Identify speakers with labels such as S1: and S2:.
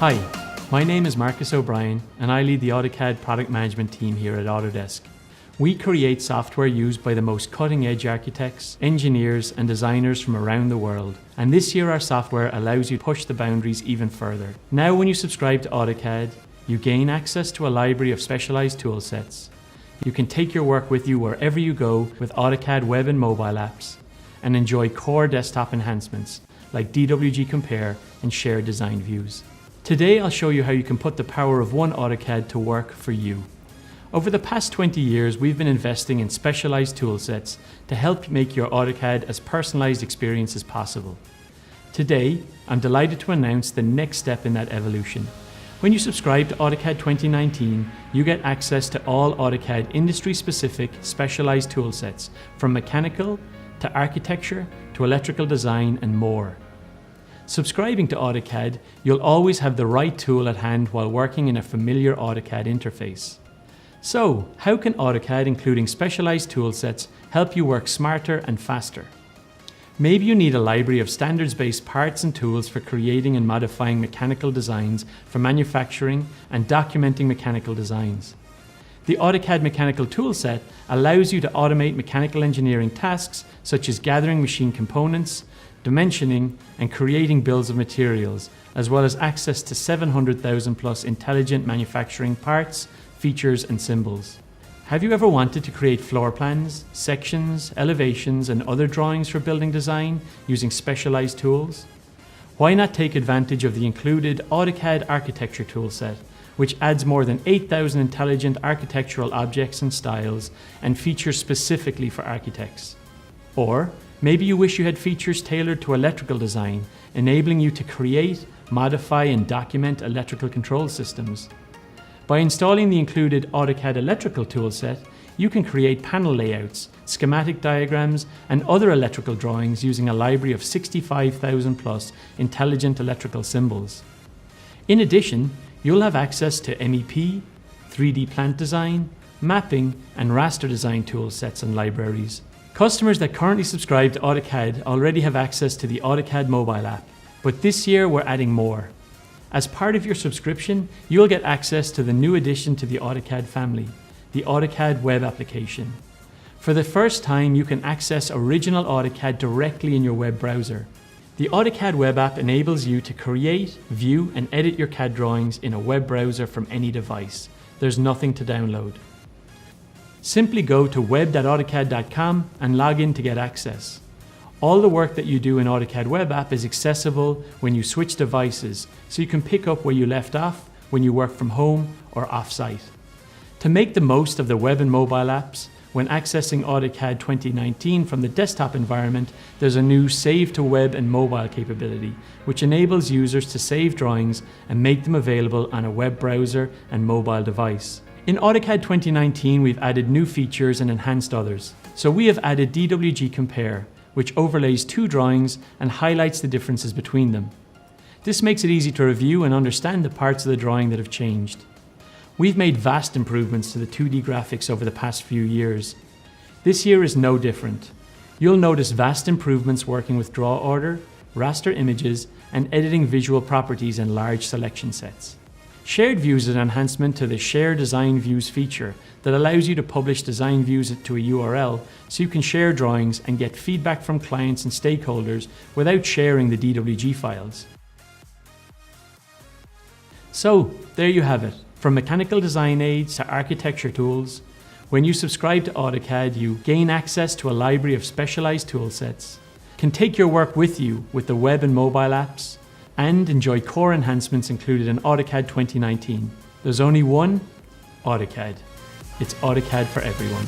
S1: Hi, my name is Marcus O'Brien and I lead the AutoCAD product management team here at Autodesk. We create software used by the most cutting-edge architects, engineers and designers from around the world. And this year our software allows you to push the boundaries even further. Now when you subscribe to AutoCAD, you gain access to a library of specialized toolsets. You can take your work with you wherever you go with AutoCAD web and mobile apps and enjoy core desktop enhancements like DWG Compare and shared design views. Today I'll show you how you can put the power of one AutoCAD to work for you. Over the past 20 years, we've been investing in specialized toolsets to help make your AutoCAD as personalized experience as possible. Today, I'm delighted to announce the next step in that evolution. When you subscribe to AutoCAD 2019, you get access to all AutoCAD industry-specific specialized toolsets, from mechanical to architecture to electrical design and more. Subscribing to AutoCAD, you'll always have the right tool at hand while working in a familiar AutoCAD interface. So, how can AutoCAD, including specialized toolsets, help you work smarter and faster? Maybe you need a library of standards-based parts and tools for creating and modifying mechanical designs for manufacturing and documenting mechanical designs. The AutoCAD Mechanical Toolset allows you to automate mechanical engineering tasks such as gathering machine components, dimensioning, and creating bills of materials, as well as access to 700,000 plus intelligent manufacturing parts, features, and symbols. Have you ever wanted to create floor plans, sections, elevations, and other drawings for building design using specialized tools? Why not take advantage of the included AutoCAD Architecture Toolset, which adds more than 8,000 intelligent architectural objects and styles and features specifically for architects? Or maybe you wish you had features tailored to electrical design, enabling you to create, modify, and document electrical control systems. By installing the included AutoCAD Electrical Toolset, you can create panel layouts, schematic diagrams, and other electrical drawings using a library of 65,000 plus intelligent electrical symbols. In addition, you'll have access to MEP, 3D plant design, mapping, and raster design toolsets and libraries. Customers that currently subscribe to AutoCAD already have access to the AutoCAD mobile app, but this year we're adding more. As part of your subscription, you'll get access to the new addition to the AutoCAD family, the AutoCAD web application. For the first time, you can access original AutoCAD directly in your web browser. The AutoCAD web app enables you to create, view, and edit your CAD drawings in a web browser from any device. There's nothing to download. Simply go to web.autocad.com and log in to get access. All the work that you do in AutoCAD web app is accessible when you switch devices, so you can pick up where you left off when you work from home or off-site. To make the most of the web and mobile apps, when accessing AutoCAD 2019 from the desktop environment, there's a new Save to Web and Mobile capability, which enables users to save drawings and make them available on a web browser and mobile device. In AutoCAD 2019, we've added new features and enhanced others. So we have added DWG Compare, which overlays two drawings and highlights the differences between them. This makes it easy to review and understand the parts of the drawing that have changed. We've made vast improvements to the 2D graphics over the past few years. This year is no different. You'll notice vast improvements working with draw order, raster images, and editing visual properties in large selection sets. Shared Views is an enhancement to the Share Design Views feature that allows you to publish design views to a URL so you can share drawings and get feedback from clients and stakeholders without sharing the DWG files. So, there you have it. From mechanical design aids to architecture tools, when you subscribe to AutoCAD, you gain access to a library of specialized toolsets, can take your work with you with the web and mobile apps, and enjoy core enhancements included in AutoCAD 2019. There's only one AutoCAD. It's AutoCAD for everyone.